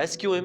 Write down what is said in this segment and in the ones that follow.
SQM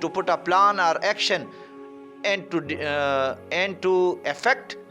to put a plan or action and to effect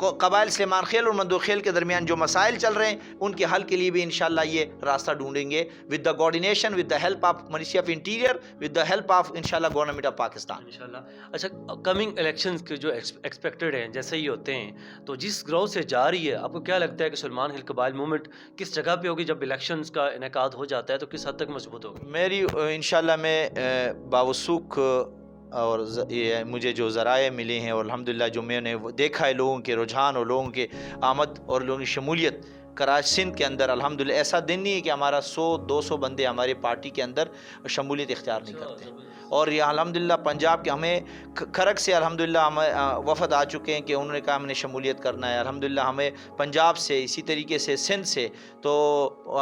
قبائل سلیمان خیل اور مندوخیل کے درمیان جو مسائل چل رہے ہیں ان کے حل کے لیے بھی انشاءاللہ یہ راستہ ڈھونڈیں گے with the coordination with the help of ministry of interior with the help of انشاءاللہ گورنمنٹ آف پاکستان انشاءاللہ. اچھا کمنگ الیکشنز کے جو ایکسپیکٹڈ ہیں جیسے ہی ہوتے ہیں تو جس گروہ سے جا رہی ہے آپ کو کیا لگتا ہے کہ سلمان ہیل قبائل موومنٹ کس جگہ پہ ہوگی جب الیکشنز کا انعقاد ہو جاتا ہے تو کس حد تک مضبوط ہوگی؟ میری انشاءاللہ میں باوثوق اور مجھے جو ذرائع ملے ہیں اور الحمدللہ جو میں نے دیکھا ہے لوگوں کے رجحان اور لوگوں کے آمد اور لوگوں کی شمولیت کراچی سندھ کے اندر الحمدللہ ایسا دن نہیں ہے کہ ہمارا 100-200 بندے ہمارے پارٹی کے اندر شمولیت اختیار نہیں کرتے. اور یہ الحمدللہ پنجاب کے ہمیں کھرک سے الحمدللہ ہمیں وفد آ چکے ہیں کہ انہوں نے کہا ہم نے شمولیت کرنا ہے. الحمدللہ ہمیں پنجاب سے اسی طریقے سے سندھ سے تو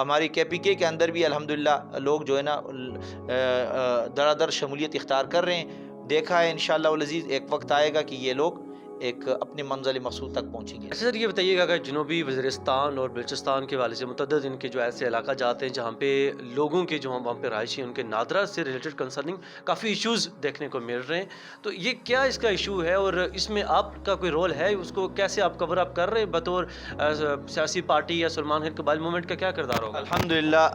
ہماری KPK کے اندر بھی الحمدللہ لوگ جو ہے نا در شمولیت اختیار کر رہے ہیں. دیکھا ہے انشاءاللہ العزیز ایک وقت آئے گا کہ یہ لوگ ایک اپنے منزل مقصود تک پہنچیں گے. اچھا سر یہ بتائیے گا کہ جنوبی وزیرستان اور بلوچستان کے حوالے سے متعدد ان کے جو ایسے علاقہ جاتے ہیں جہاں پہ لوگوں کے جو وہاں پہ رہائشی ہیں ان کے نادرا سے ریلیٹڈ کنسرننگ کافی ایشوز دیکھنے کو مل رہے ہیں تو یہ کیا اس کا ایشو ہے اور اس میں آپ کا کوئی رول ہے اس کو کیسے آپ کور اپ کر رہے ہیں بطور سیاسی پارٹی یا سلمان ہیل قبائل موومنٹ کا کیا کردار ہوگا؟ الحمدللہ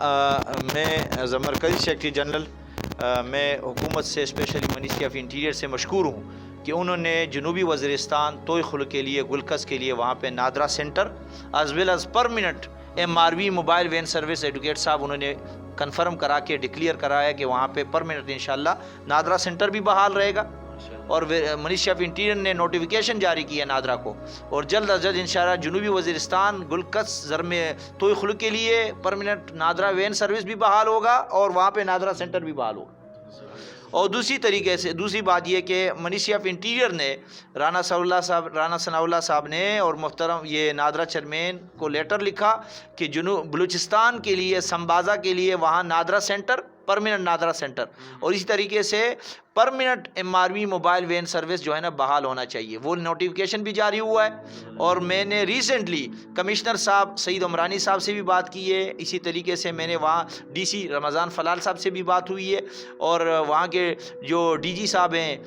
میں ایز اے مرکزی سیکرٹری جنرل میں حکومت سے اسپیشلی منسٹری آف انٹیریئر سے مشکور ہوں کہ انہوں نے جنوبی وزیرستان توئی خلق کے لیے گلکس کے لیے وہاں پہ NADRA centre as well as permanent MRV mobile van service advocate صاحب انہوں نے کنفرم کرا کے ڈکلیئر کرایا کہ وہاں پہ پرمننٹ انشاءاللہ نادرا سینٹر بھی بحال رہے گا. اور منسٹری آف انٹیریئر نے نوٹیفیکیشن جاری کی ہے نادرا کو اور جلد از جلد انشاءاللہ جنوبی وزیرستان گلکس زرم توئی خلق کے لیے پرمننٹ نادرا وین سروس بھی بحال ہوگا اور وہاں پہ نادرا سینٹر بھی بحال ہوگا. اور دوسری بات یہ کہ منسٹری آف انٹیریئر نے رانا ثناء اللہ صاحب نے اور محترم یہ نادرا چیئرمین کو لیٹر لکھا کہ بلوچستان کے لیے سمبازا کے لیے وہاں NADRA centre permanent NADRA centre اور اسی طریقے سے permanent MRV mobile van service جو ہے نا بحال ہونا چاہیے. وہ نوٹیفیکیشن بھی جاری ہوا ہے اور میں نے ریسنٹلی کمشنر صاحب سعید عمرانی صاحب سے بھی بات کی ہے. اسی طریقے سے میں نے وہاں DC رمضان فلال صاحب سے بھی بات ہوئی ہے اور وہاں کے جو DG صاحب ہیں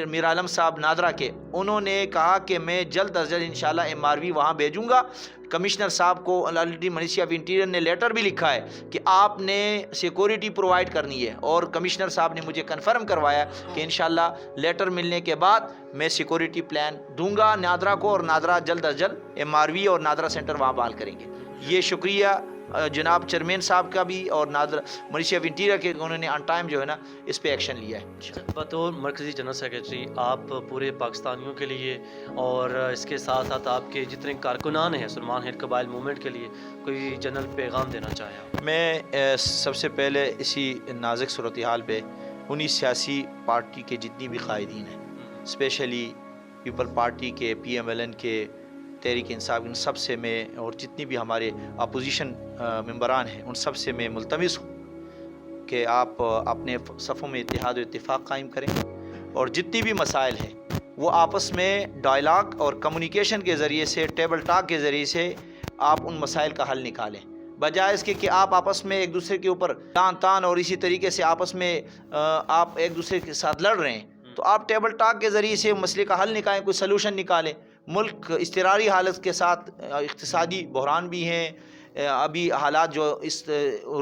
میر عالم صاحب نادرا کے انہوں نے کہا کہ میں جلد از جلد انشاءاللہ MRV وہاں بھیجوں گا. کمشنر صاحب کو آلریڈی منسٹری آف انٹیریئر نے لیٹر بھی لکھا ہے کہ آپ نے سیکورٹی پرووائڈ کرنی ہے اور کمشنر صاحب نے مجھے کنفرم کروایا کہ انشاءاللہ لیٹر ملنے کے بعد میں سیکورٹی پلان دوں گا نادرا کو اور نادرا جلد از جلد MRV اور نادرا سینٹر وہاں بحال کریں گے. یہ شکریہ جناب چیئرمین صاحب کا بھی اور منسٹری آف انٹیریئر کے انہوں نے آن ٹائم جو ہے نا اس پہ ایکشن لیا ہے. بطور مرکزی جنرل سیکرٹری آپ پورے پاکستانیوں کے لیے اور اس کے ساتھ ساتھ آپ کے جتنے کارکنان ہیں سلمان ہیل قبائل موومنٹ کے لیے کوئی جنرل پیغام دینا چاہیں؟ میں سب سے پہلے اسی نازک صورتحال پہ انہی سیاسی پارٹی کے جتنی بھی قائدین ہیں اسپیشلی پیپل پارٹی کے PMLN کے تحریک انصاف ان سب سے میں اور جتنی بھی ہمارے اپوزیشن ممبران ہیں ان سب سے میں ملتمس ہوں کہ آپ اپنے صفوں میں اتحاد و اتفاق قائم کریں اور جتنی بھی مسائل ہیں وہ آپس میں ڈائلاگ اور کمیونیکیشن کے ذریعے سے ٹیبل ٹاک کے ذریعے سے آپ ان مسائل کا حل نکالیں بجائے اس کے کہ آپ آپس میں ایک دوسرے کے اوپر تان اور اسی طریقے سے آپس میں آپ ایک دوسرے کے ساتھ لڑ رہے ہیں. تو آپ ٹیبل ٹاک کے ذریعے سے مسئلے کا حل نکالیں کوئی سلوشن نکالیں. ملک اضطراری حالت کے ساتھ اقتصادی بحران بھی ہیں ابھی حالات جو اس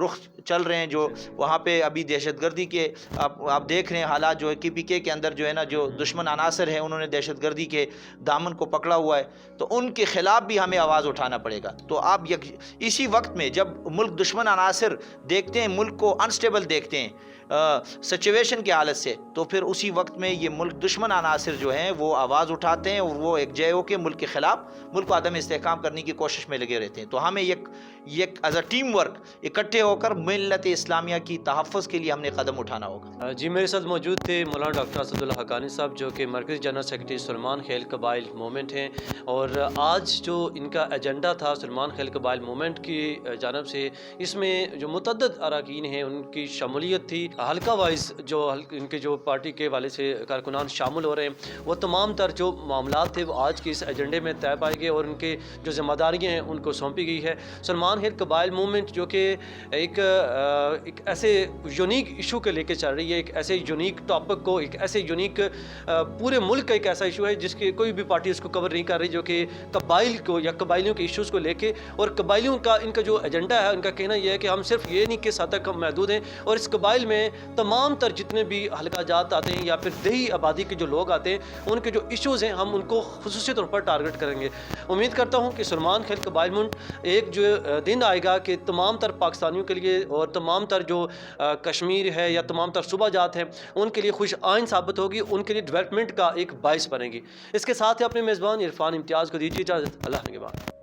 رخ چل رہے ہیں جو وہاں پہ ابھی دہشت گردی کے آپ دیکھ رہے ہیں حالات جو ہے KPK کے اندر جو ہے نا جو دشمن عناصر ہیں انہوں نے دہشت گردی کے دامن کو پکڑا ہوا ہے تو ان کے خلاف بھی ہمیں آواز اٹھانا پڑے گا. تو آپ اسی وقت میں جب ملک دشمن عناصر دیکھتے ہیں ملک کو انسٹیبل دیکھتے ہیں سچویشن کی حالت سے تو پھر اسی وقت میں یہ ملک دشمن عناصر جو ہیں وہ آواز اٹھاتے ہیں اور وہ ایک جے ہو کے ملک کے خلاف ملک کو عدم استحکام کرنے کی کوشش میں لگے رہتے ہیں. تو ہمیں ایک ایز اے ٹیم ورک اکٹھے ہو کر ملت اسلامیہ کی تحفظ کے لیے ہم نے قدم اٹھانا ہوگا. جی میرے ساتھ موجود تھے مولانا ڈاکٹر اسد اللہ حقانی صاحب جو کہ مرکزی جنرل سیکرٹری سلمان ہیل قبائل موومنٹ ہیں اور آج جو ان کا ایجنڈا تھا سلمان ہیل قبائل موومنٹ کی جانب سے اس میں جو متعدد اراکین ہیں ان کی شمولیت تھی حلقہ وائز جو ان کے جو پارٹی کے والے سے کارکنان شامل ہو رہے ہیں وہ تمام تر جو معاملات تھے وہ آج کے اس ایجنڈے میں طے پائے گئے اور ان کے جو ذمہ داریاں ہیں ان کو سونپی گئی ہے. سلمان سلیمان ہیل قبائل موومنٹ جو کہ ایک ایسے یونیک ایشو کے لے کے چل رہی ہے، ایک ایسے یونیک ٹاپک کو، ایک ایسے یونیک پورے ملک کا ایک ایسا ایشو ہے جس کے کوئی بھی پارٹی اس کو کور نہیں کر رہی، جو کہ قبائل کو یا قبائلیوں کے ایشوز کو لے کے، اور قبائلیوں کا ان کا جو ایجنڈا ہے، ان کا کہنا یہ ہے کہ ہم صرف یہ نہیں کہ حد تک ہم محدود ہیں، اور اس قبائل میں تمام تر جتنے بھی حلقہ جات آتے ہیں یا پھر دیہی آبادی کے جو لوگ آتے ہیں، ان کے جو ایشوز ہیں ہم ان کو خصوصی طور پر ٹارگٹ کریں گے۔ امید کرتا ہوں کہ سلیمان خیل قبائل موومنٹ ایک جو دن آئے گا کہ تمام تر پاکستانیوں کے لیے اور تمام تر جو کشمیر ہے یا تمام تر صوبہ جات ہیں ان کے لیے خوش آئند ثابت ہوگی، ان کے لیے ڈیولپمنٹ کا ایک باعث بنے گی۔ اس کے ساتھ ہی اپنے میزبان عرفان امتیاز کو دیجیے اجازت۔ اللہ نگہبان۔